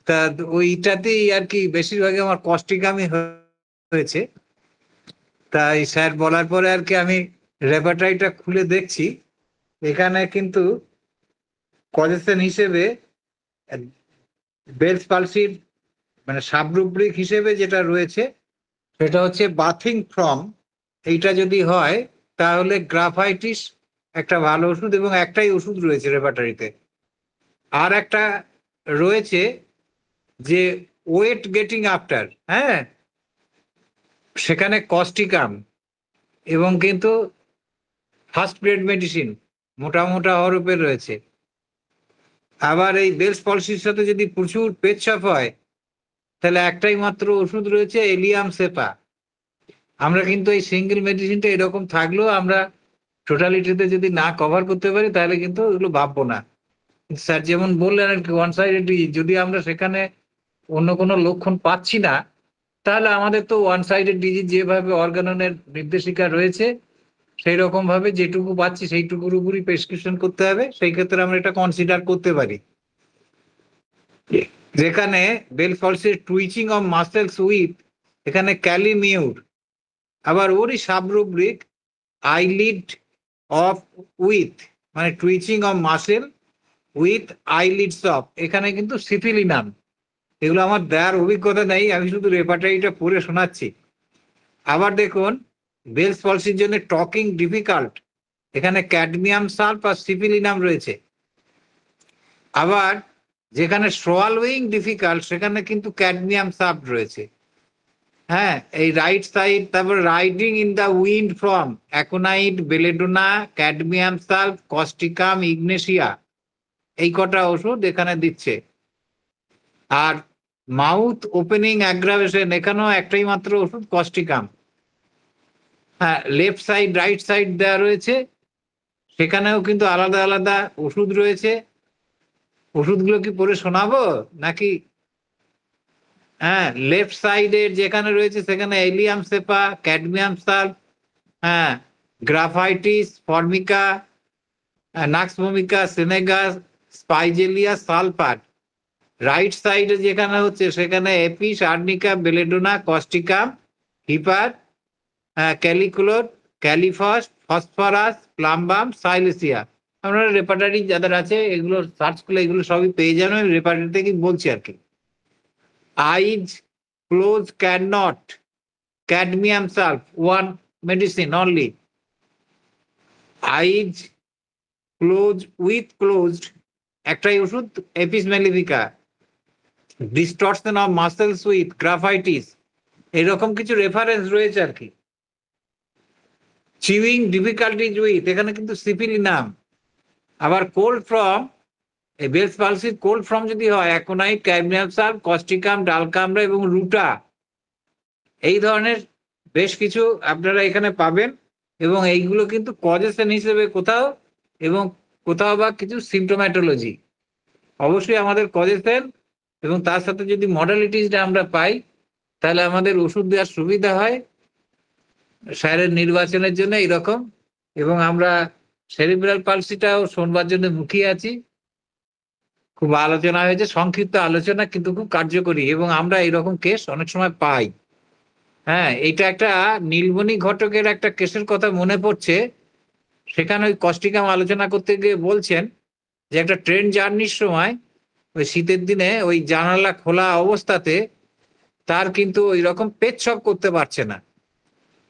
তা ওইটাতেই আর কি বেশিরভাগই আমার কষ্টিকামি হয়েছে। তাই স্যার বলার পরে আর কি আমি রেপার্টারিটা খুলে দেখছি। এখানে কিন্তু কজেশন হিসেবে বেলস পালসির মানে সাবরুব্রিক হিসেবে যেটা রয়েছে সেটা হচ্ছে বাথিং ফ্রম। এইটা যদি হয় তাহলে গ্রাফাইটিস একটা ভালো ওষুধ, এবং একটাই ওষুধ রয়েছে রেপার্টারিতে। আর একটা রয়েছে যে ওয়েট গেটিং আফটার, হ্যাঁ, সেখানে কস্টিকাম এবং কিন্তু ফার্স্ট গ্রেড মেডিসিন মোটা মোটা হরফের রয়েছে। আবার এই বেলস পলিসির সাথে যদি প্রচুর পেচ্ছাপ হয় তাহলে একটাই মাত্র ওষুধ রয়েছে, এলিয়াম সেপা। আমরা কিন্তু এই সিঙ্গেল মেডিসিনটা এরকম থাকলেও আমরা টোটালিটিতে যদি না কভার করতে পারি তাহলে কিন্তু এগুলো ভাববো না। স্যার যেমন বললেন আর কি, ওয়ান সাইডেড ডিজিজ, যদি আমরা সেখানে অন্য কোনো লক্ষণ পাচ্ছি না তাহলে আমাদের তো ওয়ান সাইডেড ডিজিজ যেভাবে অর্গাননের নির্দেশিকা রয়েছে সেই রকম ভাবে যেটুকু পাচ্ছি সেইটুকুর উপরই প্রেসক্রিপশন করতে হবে। সেই ক্ষেত্রে আমরা এটা কনসিডার করতে পারি। যেখানে বেল ফলসের টুইচিং অফ মাসেলস উইথ, এখানে ক্যালিমিউর। আবার ওরই সাবরুব্রিক আইলিড অফ উইথ, মানে twitching of muscle with eyelids of, এখানে কিন্তু সিফিলিনাম। এগুলো আমার দেওয়ার অভিজ্ঞতা নেই, আমি শুধু রেপার্টারিটা পড়ে শোনাচ্ছি। আবার দেখুন বেলস পলসির জন্য টকিং ডিফিকাল্ট, এখানে ক্যাডমিয়াম সালফ আর সিফিলিনাম রয়েছে। আবার যেখানে সোয়ালোয়িং ডিফিকাল্ট সেখানে কিন্তু ক্যাডমিয়াম সালফ রয়েছে। হ্যাঁ, এই রাইট সাইড, তারপর riding in the wind from aconite, belladonna, cadmium sulph, Causticum, Ignatia, এই কটা ওষুধ এখানে দিচ্ছে। আর মাউথ ওপেনিং অ্যাগ্রাভেশন, এখানেও একটাই মাত্র ওষুধ, কস্টিকাম। হ্যাঁ, লেফট সাইড রাইট সাইড দেওয়া রয়েছে, সেখানেও কিন্তু আলাদা আলাদা ওষুধ রয়েছে। ওষুধগুলো কি পড়ে শোনাবো নাকি? হ্যাঁ, লেফট সাইডের যেখানে রয়েছে সেখানে এলিয়াম সেপা, ক্যাডমিয়াম সালফ, হ্যাঁ, graphites, formica, nux vomica, senegas, spigelia, sulphur. Right সাইডে যেখানে হচ্ছে সেখানে apis, arnica, belladonna, causticum, hepar, kali chlor, kali phos, phosphorus, plumbum, silicea. আপনারা রেপার্টারি যাদের আছে এগুলো সার্চ করলে এগুলো সবই পেয়ে যাবেন। আমি রেপার্টারি থেকে বলছি আর কি। Eyes close can not, cadmium sulph, one medicine only. Eyes close with closed, একটাই ওষুধ, apis mellifica. Distortion of muscles with graphites, এরকম কিছু রেফারেন্স রয়েছে আর কি। চিউইং ডিফিকাল্টিজ উইথ, এখানে কিন্তু সিপিলিনাম। আবার কোল্ড ফ্রম, এই বেলস পালসির কোল্ড ফ্রম যদি হয় অ্যাকোনাইট, ক্যাডমিয়াম সালফ, কস্টিকাম, ডালকামরা এবং রুটা, এই ধরনের বেশ কিছু আপনারা এখানে পাবেন। এবং এইগুলো কিন্তু কজেশন হিসেবে কোথাও, এবং কোথাও বা কিছু সিমটোম্যাটোলজি। অবশ্যই আমাদের কজেশন এবং তার সাথে যদি মডালিটিসটা আমরা পাই তাহলে আমাদের ওষুধ দেওয়ার সুবিধা হয় স্যারের নির্বাচনের জন্য এইরকম। এবং আমরা সেরিব্রাল পালসিটাও শোনবার জন্য মুখিয়ে আছি। খুব আলোচনা হয়েছে, সংক্ষিপ্ত আলোচনা কিন্তু খুব কার্যকরী, এবং আমরা এইরকম কেস অনেক সময় পাই। হ্যাঁ, এটা একটা নীলমণি ঘটকের একটা কেসের কথা মনে পড়ছে। সেখানে ওই কস্টিকাম আলোচনা করতে গিয়ে বলছেন যে একটা ট্রেন জার্নির সময় ওই শীতের দিনে ওই জানালা খোলা অবস্থাতে তার কিন্তু ওই রকম পেচ্ছপ করতে পারছে না,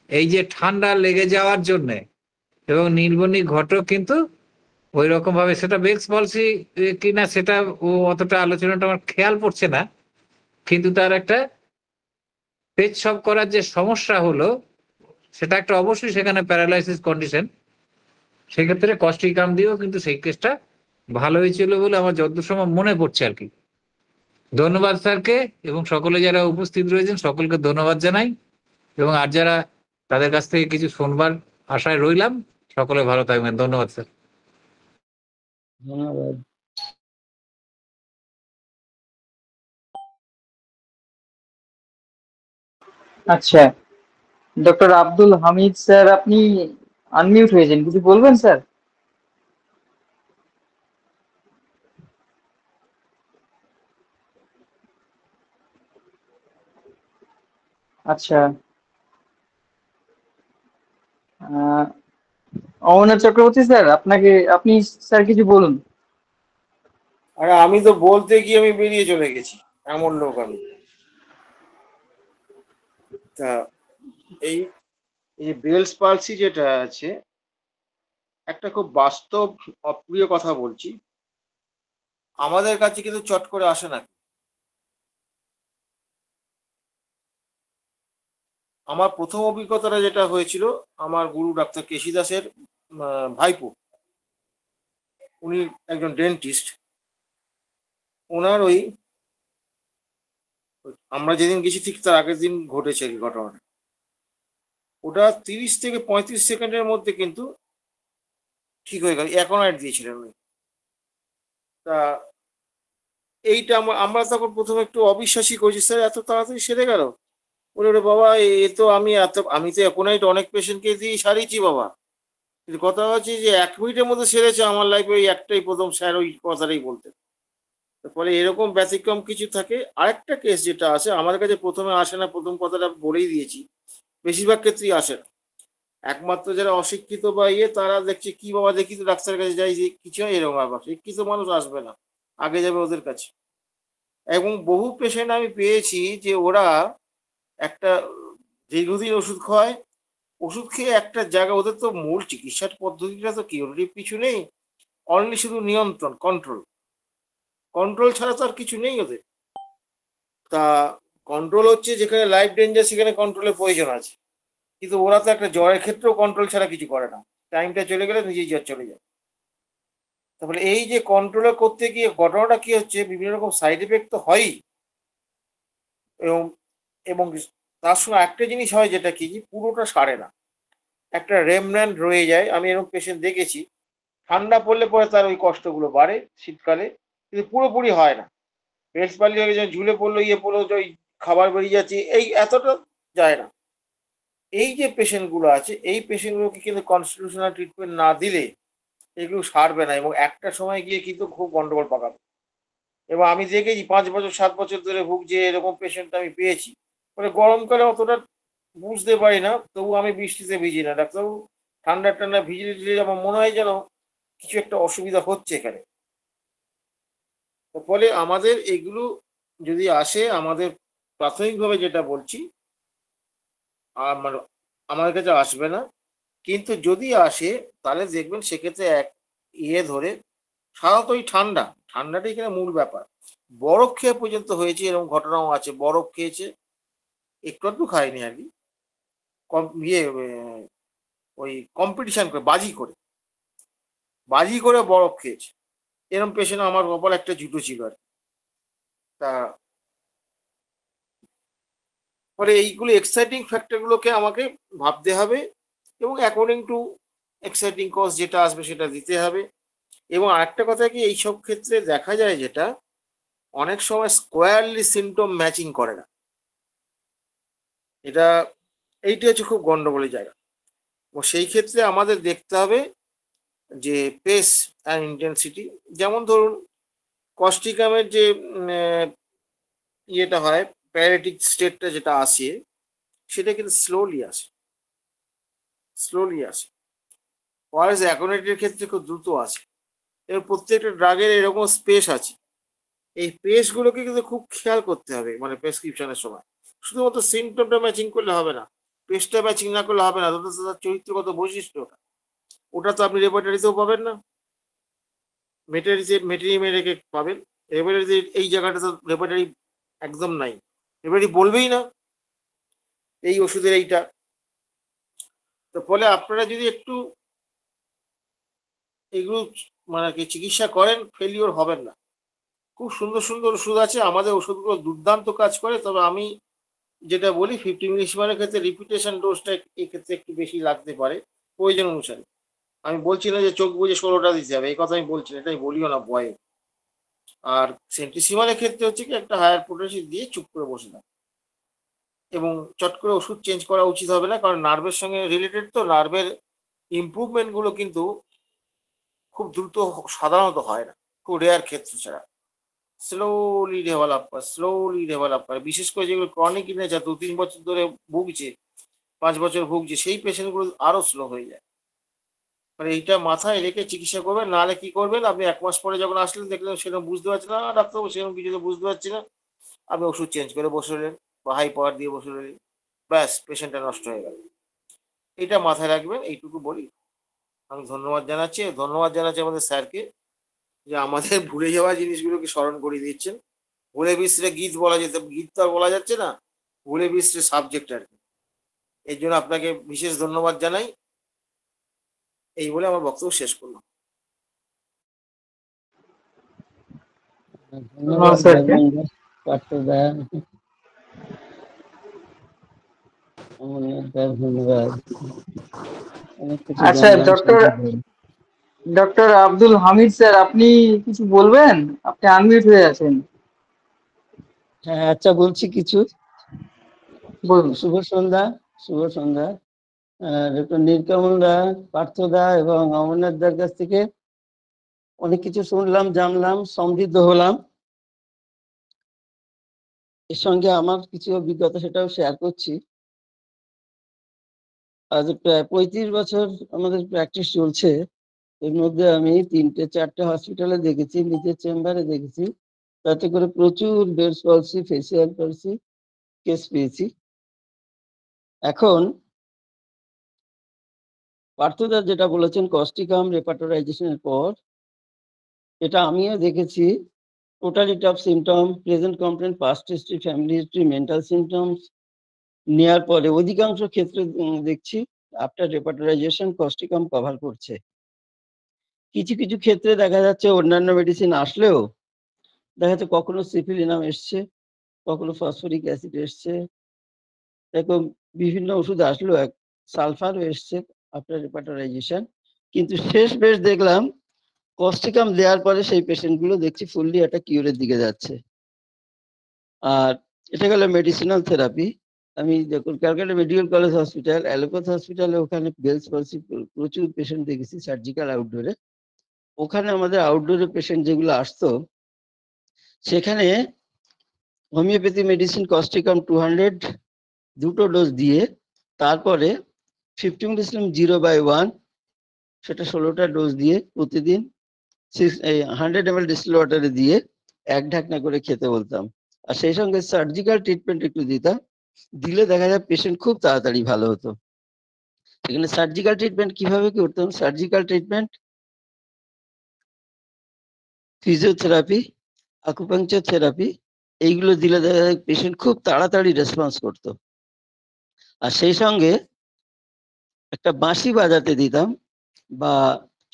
এই যে ঠান্ডা লেগে যাওয়ার জন্য। এবং নীলমণি ঘটক কিন্তু ওই রকম ভাবে, সেটা বেলস পলসি কিনা সেটা ও অতটা আলোচনাটা আমার খেয়াল পড়ছে না, কিন্তু তার একটা পেচ্ছপ করার যে সমস্যা হলো সেটা একটা অবশ্যই সেখানে প্যারালাইসিস কন্ডিশন। সেক্ষেত্রে কস্টিকাম দিয়েও কিন্তু সেই কেসটা ভালো হয়েছিল বলে আমার যতদূর সময় মনে পড়ছে আর কি। ধন্যবাদ স্যারকে, এবং সকলে যারা উপস্থিত রয়েছেন সকলকে ধন্যবাদ জানাই। এবং আর যারা, তাদের কাছ থেকে কিছু শুনবার আশায় রইলাম। সকলে ভালো থাকবেন। ধন্যবাদ স্যার। ধন্যবাদ। আচ্ছা, ডক্টর আব্দুল হামিদ স্যার, আপনি আনমিউট হয়েছেন, কিছু বলবেন স্যার? আচ্ছা, অমরনাথ চক্রবর্তী স্যার, আপনি স্যার কিছু বলুন। আরে আমি তো বলতে গিয়ে আমি বেরিয়ে চলে গেছি, এমন লোক আমি। তা এই এই বেলস পালসি যেটা আছে, একটা খুব বাস্তব অপ্রিয় কথা বলছি, আমাদের কাছে কিন্তু চট করে আসে না। আমার প্রথম অভিজ্ঞতাটা যেটা হয়েছিল, আমার গুরু ডাক্তার কেশি দাসের ভাইপো, উনি একজন ডেন্টিস্ট। ওনার ওই, আমরা যেদিন গেছি ঠিক তার আগের দিন ঘটেছে এই ঘটনাটা। ওটা 30 থেকে 35 সেকেন্ডের মধ্যে কিন্তু ঠিক হয়ে গেল, অ্যাকোনাইট দিয়েছিলেন উনি। তা এইটা আমরা তখন প্রথমে একটু অবিশ্বাসই করেছি, স্যার এত তাড়াতাড়ি সেরে গেল। বলে ওরে বাবা, এ তো আমি তো অ্যাকোনাইট অনেক পেশেন্টকে দিয়ে সারিয়েছি বাবা, কিন্তু কথা হচ্ছে যে 1 মিনিটের মধ্যে সেরেছে। আমার লাইফে ওই একটাই প্রথম স্যার ওই কথাটাই বলতেন। ফলে এরকম ব্যতিক্রম কিছু থাকে। আরেকটা কেস যেটা আছে আমাদের কাছে প্রথমে আসে না, প্রথম কথাটা বলেই দিয়েছি, বেশিরভাগ ক্ষেত্রেই আসে না। একমাত্র যারা অশিক্ষিত বা তারা দেখছে কি বাবা দেখি তো ডাক্তারের কাছে যাই, যে কিছু হয় এরকম ব্যাপার। শিক্ষিত মানুষ আসবে না, আগে যাবে ওদের কাছে। এবং বহু পেশেন্ট আমি পেয়েছি যে ওরা একটা দীর্ঘদিন ওষুধ খায়, ওষুধ খেয়ে একটা জায়গা, ওদের তো মূল চিকিৎসার পদ্ধতিটা তো কিউরেটিভ কিছু নেই, অনলি শুধু নিয়ন্ত্রণ, কন্ট্রোল। কন্ট্রোল ছাড়া তো আর কিছু নেই ওদের। তা কন্ট্রোল হচ্ছে যেখানে লাইফ ডেঞ্জার সেখানে কন্ট্রোলের প্রয়োজন আছে, কিন্তু ওরা তো একটা জ্বরের ক্ষেত্রেও কন্ট্রোল ছাড়া কিছু করে না। টাইমটা চলে গেলে নিজেই জ্বর চলে যায়। তারপরে এই যে কন্ট্রোল করতে গিয়ে ঘটনাটা কি হচ্ছে, বিভিন্ন রকম সাইড এফেক্ট তো হয়ই। এবং এবং তার সঙ্গে একটা জিনিস হয় যেটা কি, পুরোটা সারে না, একটা রেমন্যান্ট রয়ে যায়। আমি এরকম পেশেন্ট দেখেছি, ঠান্ডা পড়লে পরে তার ওই কষ্টগুলো বাড়ে শীতকালে, কিন্তু পুরোপুরি হয় না। বেলস পালি হয়ে যায়, ঝুলে পড়লো, পড়লো, ওই খাবার বেরিয়ে যাচ্ছে, এই এতটা যায় না। এই যে পেশেন্টগুলো আছে, এই পেশেন্টগুলোকে কিন্তু কনস্টিটিউশনাল ট্রিটমেন্ট না দিলে এগুলো সারবে না, এবং একটা সময় গিয়ে কিন্তু খুব গন্ডগোল পাকাবে। এবং আমি দেখেছি 5 বছর 7 বছর ধরে ভুগছে এরকম পেশেন্ট আমি পেয়েছি। মানে গরমকালে অতটা বুঝতে পারি না, তবু আমি বৃষ্টিতে ভিজি না ডাক্তারবাবু। ঠান্ডা ঠান্ডা ভিজলে টিজলে আমার মনে হয় যেন কিছু একটা অসুবিধা হচ্ছে এখানে। তো ফলে আমাদের এগুলো যদি আসে, আমাদের প্রাথমিকভাবে যেটা বলছি, আমার আমাদের কাছে আসবে না। কিন্তু যদি আসে তাহলে দেখবেন সেক্ষেত্রে এক ধরে সাধারণত ওই ঠান্ডাটাই এখানে মূল ব্যাপার। বরফ খেয়ে পর্যন্ত হয়েছে, এরকম ঘটনাও আছে। বরফ খেয়েছে, একটু আধটু খায়নি আর কি, কম ইয়ে ওই কম্পিটিশন করে বাজি করে বরফ খেয়েছে। এরকম পেশেন্ট আমার কপাল একটা জুটো ছিল আর কি। তা ফলে এইগুলো এক্সাইটিং ফ্যাক্টরগুলোকে আমাকে ভাবতে হবে, এবং অ্যাকর্ডিং টু এক্সাইটিং কজ যেটা আসবে সেটা দিতে হবে। এবং আরেকটা কথা কি, এইসব ক্ষেত্রে দেখা যায় যেটা অনেক সময় স্কোয়ারলি সিমটম ম্যাচিং করে না। এইটা হচ্ছে খুব গন্ডগোলের জায়গা। এবং সেই ক্ষেত্রে আমাদের দেখতে হবে যে পেস অ্যান্ড ইন্টেন্সিটি। যেমন ধরুন কস্টিকামের যে ইয়েটা হয়, প্যারালিটিক স্টেটটা যেটা আসে, সেটা কিন্তু স্লোলি আসে। ওয়ারেস অ্যাকোনেটের ক্ষেত্রে খুব দ্রুত আসে। এবার প্রত্যেকটা ড্রাগের এরকম স্পেস আছে। এই পেসগুলোকে কিন্তু খুব খেয়াল করতে হবে, মানে প্রেসক্রিপশনের সময়। শুধুমাত্র সিমটমটা ম্যাচিং করলে হবে না, পেসটা ম্যাচিং না করলে হবে না। তার চরিত্রগত বৈশিষ্ট্য ওটা তো আপনি রেপার্টারিতেও পাবেন না, মেটেরিমে রেখে পাবেন। রেপার্টারি এই জায়গাটা তো রেপার্টারি একদম নাই, রেপার্টারি বলবেই না এই ওষুধের এইটা। তো ফলে আপনারা যদি একটু এগুলো মানে কি চিকিৎসা করেন, ফেলিওর হবেন না। খুব সুন্দর সুন্দর ওষুধ আছে, আমাদের ওষুধগুলো দুর্দান্ত কাজ করে। তবে আমি যেটা বলি 50 মিলিসিমারের ক্ষেত্রে রিপিটেশন ডোজটা এই ক্ষেত্রে একটু বেশি লাগতে পারে প্রয়োজন অনুসারে। আমি বলছি না যে চোখ বুঝে 16টা দিতে হবে, এই কথা আমি বলছি না, এটাই বলিও না ভয়ে। আর সেন্টিসিমালের ক্ষেত্রে হচ্ছে কি, একটা হায়ার পোটেনসি দিয়ে চুপ করে বসে থাকে, এবং চট করে ওষুধ চেঞ্জ করা উচিত হবে না, কারণ নার্ভের সঙ্গে রিলেটেড। তো নার্ভের ইমপ্রুভমেন্ট গুলো কিন্তু খুব দ্রুত সাধারণত হয় না, খুব রেয়ার ক্ষেত্র ছাড়া। স্লোলি ডেভেলপ করে, বিশেষ করে যেগুলো ক্রনিক নেচার, 2-3 বছর ধরে ভুগছে, 5 বছর ভুগছে, সেই পেশেন্টগুলো আরো স্লো হয়ে যায়। মানে এইটা মাথায় রেখে চিকিৎসা করবেন, নাহলে কি করবেন, আপনি 1 মাস পরে যখন আসলেন দেখলেন সেরকম বুঝতে পারছেন না, ডাক্তারবাবু সেরকম কিছু তো বুঝতে পারছি না, আপনি ওষুধ চেঞ্জ করে বসে রইলেন বা হাই পাওয়ার দিয়ে বসে রইলেন, ব্যাস পেশেন্টটা নষ্ট হয়ে গেল। এটা মাথায় রাখবেন, এইটুকু বলি। আমি ধন্যবাদ জানাচ্ছি আমাদের স্যারকে, যে আমাদের ভুলে যাওয়া জিনিসগুলোকে স্মরণ করিয়ে দিচ্ছেন। ভুলে বিসরে গীত গীত তো আর বলা যাচ্ছে না, ভুলে বিসরে সাবজেক্ট আর কি। এর জন্য আপনাকে বিশেষ ধন্যবাদ জানাই। এই বলে আমার বক্তব্য শেষ করলাম। ধন্যবাদ স্যারকে। পার্থদা, অমরনাথ দা, ধন্যবাদ। অনেক কিছু আচ্ছা, জানলাম ডক্টর সম্পর্কে। ডক্টর আব্দুল হামিদ স্যার, আপনি কিছু বলবেন? আপনি আনমিউট হয়ে আছেন, হ্যাঁ, আচ্ছা, বলছি কিছু। বলুন। শুভ সন্ধ্যা। শুভ সন্ধ্যা। ডক্টর নীলকমল দা, পার্থদা এবং অমরনাথ দার কাছ থেকে অনেক কিছু শুনলাম, জানলাম, সমৃদ্ধ হলাম। এর সঙ্গে আমার কিছু অভিজ্ঞতা সেটাও শেয়ার করছি। আজ প্রায় 35 বছর আমাদের প্র্যাকটিস চলছে। এর মধ্যে আমি 3-4টে হসপিটালে দেখেছি, নিজের চেম্বারে দেখেছি, তাতে করে প্রচুর বেডস পলসি, ফেসিয়াল পলসি কেস পেয়েছি। এখন পার্থদা যেটা বলেছেন কস্টিকাম রেপার্টোরাইজেশনের পর, এটা আমিও দেখেছি। Totality of symptom, present complain, past history, family history, mental symptoms নেওয়ার পরে অধিকাংশ ক্ষেত্রে দেখছি আফটার রেপার্টোরাইজেশন কস্টিকাম কভার করছে। কিছু কিছু ক্ষেত্রে দেখা যাচ্ছে অন্যান্য মেডিসিন আসলেও দেখা যাচ্ছে কখনো সিফিলিনাম এসছে, কখনো ফসফরিক অ্যাসিড এসছে, এরকম বিভিন্ন ওষুধ আসলো, সালফারও এসছে আফটার রেপার্টোরাইজেশন। কিন্তু শেষ বেশ দেখলাম কস্টিকাম দেওয়ার পরে সেই পেশেন্ট গুলো দেখছি ফুললি একটা কিউরের দিকে যাচ্ছে। আর এটা গেল মেডিসিনাল থেরাপি। আমি যখন Calcutta medical college hospital, allopath হসপিটালে, ওখানে বেলস পলসি প্রচুর পেশেন্ট দেখেছি সার্জিক্যাল আউটডোরে। ওখানে আমাদের আউটডোরে পেশেন্ট যেগুলো আসতো সেখানে হোমিওপ্যাথি মেডিসিন কস্টিকাম 200 দুটো ডোজ দিয়ে, তারপরে 50 মিলিগ্রাম 0/1 সেটা 16টা ডোজ দিয়ে প্রতিদিন 100 ml ডিস্টিল ওয়াটারে দিয়ে 1 ঢাকনা করে খেতে বলতাম। আর সেই সঙ্গে সার্জিক্যাল ট্রিটমেন্ট একটু দিতাম, দিলে দেখা যায় পেশেন্ট খুব তাড়াতাড়ি ভালো হতো। এখানে সার্জিক্যাল ট্রিটমেন্ট কিভাবে করতাম? Surgical treatment physiotherapy, acupuncture therapy, এইগুলো দিলে দেখা যায় পেশেন্ট খুব তাড়াতাড়ি রেসপন্স করতো। আর সেই সঙ্গে একটা বাঁশি বাজাতে দিতাম বা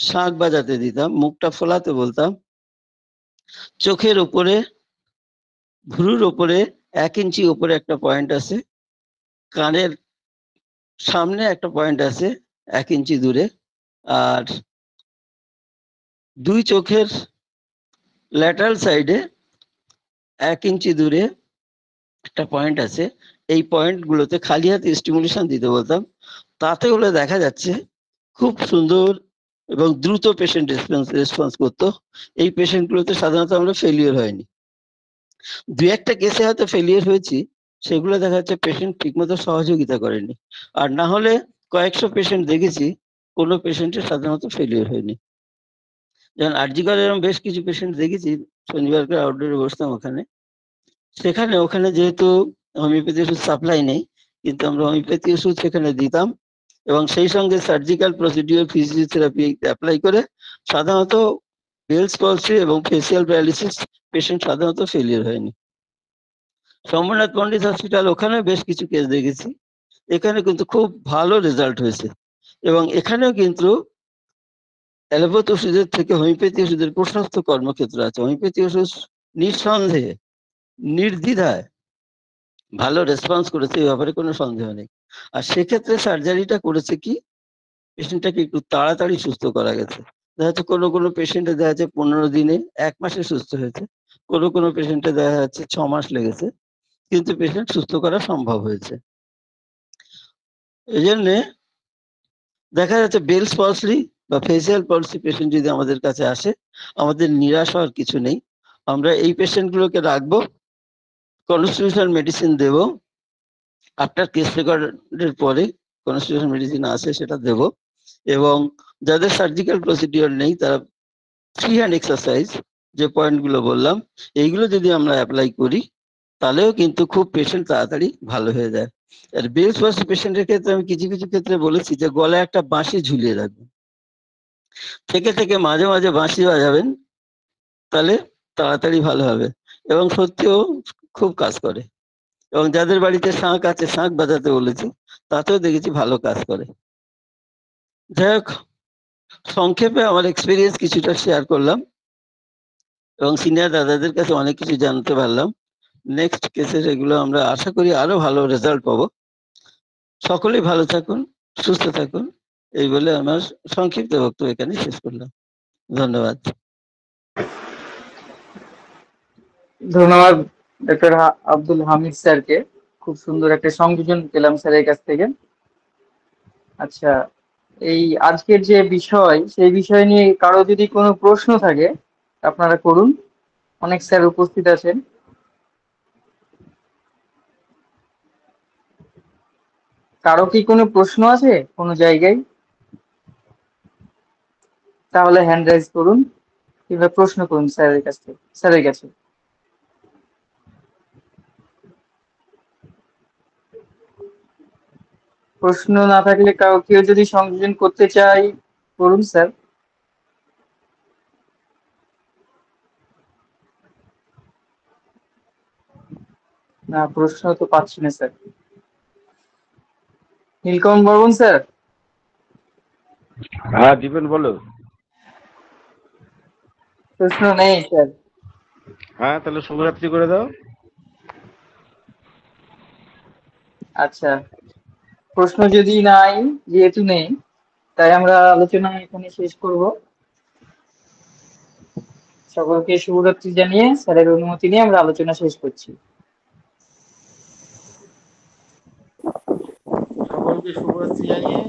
শাঁখ বাজাতে দিতাম, মুখটা ফোলাতে বলতাম। চোখের উপরে, ভ্রুর উপরে 1 ইঞ্চি উপরে একটা পয়েন্ট আছে, কানের সামনে একটা পয়েন্ট আছে 1 ইঞ্চি দূরে, আর 2 চোখের ল্যাটারাল সাইডে 1 ইঞ্চি দূরে একটা পয়েন্ট আছে। এই পয়েন্ট গুলোতে খালি হাতে স্টিমুলেশন দিতে বলতাম। তাতে হলে দেখা যাচ্ছে খুব সুন্দর এবং দ্রুত পেশেন্ট রেসপন্স করতো। এই পেশেন্ট গুলোতে সাধারণত আমরা ফেলিওর হয়নি। 2-1টা কেসে হয়তো ফেলিওর হয়েছি, সেগুলো দেখা যাচ্ছে পেশেন্ট ঠিকমতো সহযোগিতা করেনি। আর না হলে কয়েকশো পেশেন্ট দেখেছি, কোনো পেশেন্টের সাধারণত ফেলিওর হয়নি। যেমন আরজিকর এরকম বেশ কিছু পেশেন্ট দেখেছি, শনিবারকে আউটডোরে বসতাম ওখানে। ওখানে যেহেতু হোমিওপ্যাথি ওষুধ সাপ্লাই নেই, কিন্তু আমরা হোমিওপ্যাথি ওষুধ সেখানে দিতাম এবং সেই সঙ্গে সার্জিক্যাল প্রসিডিওর ফিজিওথেরাপি অ্যাপ্লাই করে সাধারণত বেলস পলসি এবং ফেসিয়াল প্যারালিসিস পেশেন্ট সাধারণত ফেলিওর হয়নি। সোমনাথ পন্ডিত হসপিটাল, ওখানে বেশ কিছু কেস দেখেছি, এখানে কিন্তু খুব ভালো রেজাল্ট হয়েছে। এবং এখানেও কিন্তু অ্যালোপ্যাথি ওষুধের থেকে হোমিওপ্যাথি ওষুধের প্রশস্ত কর্মক্ষেত্র আছে। হোমিওপ্যাথি ওষুধ নিঃসন্দেহে, নির্দ্বিধায় ভালো রেসপন্স করেছে, এই ব্যাপারে কোনো সন্দেহ নেই। আর সেক্ষেত্রে সার্জারিটা করেছে কি, পেশেন্টটাকে একটু তাড়াতাড়ি সুস্থ করা গেছে। দেখা যাচ্ছে কোনো পেশেন্টে দেখা যাচ্ছে 15 দিনে, 1 মাসে সুস্থ হয়েছে, কোনো পেশেন্টে দেখা যাচ্ছে 6 মাস লেগেছে, কিন্তু পেশেন্ট সুস্থ করা সম্ভব হয়েছে। এই জন্যে দেখা যাচ্ছে বেলস পলসি বা ফেসিয়াল পলসি পেশেন্ট যদি আমাদের কাছে আসে, আমাদের নিরাশ হওয়ার কিছু নেই। আমরা এই পেশেন্টগুলোকে রাখবো, কনস্টিটিউশনাল মেডিসিন দেব, আফটার কেস রেকর্ডের পরে কনস্টিটিউশনাল মেডিসিন আছে সেটা দেব। এবং যাদের সার্জিক্যাল প্রসিডিওর নেই, তারা ফ্রি হ্যান্ড এক্সারসাইজ, যে পয়েন্টগুলো বললাম, এইগুলো যদি আমরা অ্যাপ্লাই করি, তাহলেও কিন্তু খুব পেশেন্ট তাড়াতাড়ি ভালো হয়ে যায়। আর বেলস পলসি পেশেন্টের ক্ষেত্রে আমি কিছু ক্ষেত্রে বলেছি যে গলায় একটা বাঁশি ঝুলিয়ে রাখবেন, থেকে মাঝে মাঝে বাঁশি বাজাবেন, তাহলে তাড়াতাড়ি ভালো হবে এবং সত্যিও খুব কাজ করে। এবং যাদের বাড়িতে শাঁখ আছে, শাঁখ বাজাতে বলেছি, তাতেও দেখেছি ভালো কাজ করে। যাই হোক, সংক্ষেপে আমার এক্সপিরিয়েন্স কিছুটা শেয়ার করলাম এবং সিনিয়র দাদাদের কাছে অনেক কিছু জানতে পারলাম। নেক্সট কেসে এগুলো আমরা আশা করি আরো ভালো রেজাল্ট পাবো। সকলেই ভালো থাকুন, সুস্থ থাকুন, এই বলে আমার সংক্ষিপ্ত বক্তব্য এখানে শেষ করলাম। ধন্যবাদ। ধন্যবাদ ডক্টর আব্দুল হামিদ স্যারকে, খুব সুন্দর একটা সংযোজন পেলাম স্যারের কাছ থেকে। আচ্ছা, এই আজকের যে বিষয়, সেই বিষয় নিয়ে কারো যদি কোনো প্রশ্ন থাকে আপনারা করুন, অনেক স্যার উপস্থিত আছেন। কারো কি কোনো প্রশ্ন আছে কোনো জায়গায়? তাহলে হ্যান্ড রাইজ করুন কিংবা প্রশ্ন করুন স্যারের কাছে। প্রশ্ন না থাকলে কেউ যদি সংযোজন করতে চাই, করুন স্যার। না, প্রশ্ন তো পাচ্ছি না স্যার। নীলকমল বর্মন স্যার। হ্যাঁ দীপেন বলো। প্রশ্ন নেই স্যার। হ্যাঁ, তাহলে শুভরাত্রি করে দাও। আচ্ছা, প্রশ্ন যদি নাই, যেহেতু নেই, তাই আমরা আলোচনা এখানে শেষ করব। সকলকে শুভরাত্রি জানিয়ে স্যারের অনুমতি নিয়ে আমরা আলোচনা শেষ করছি। সকলকে শুভরাত্রি জানিয়ে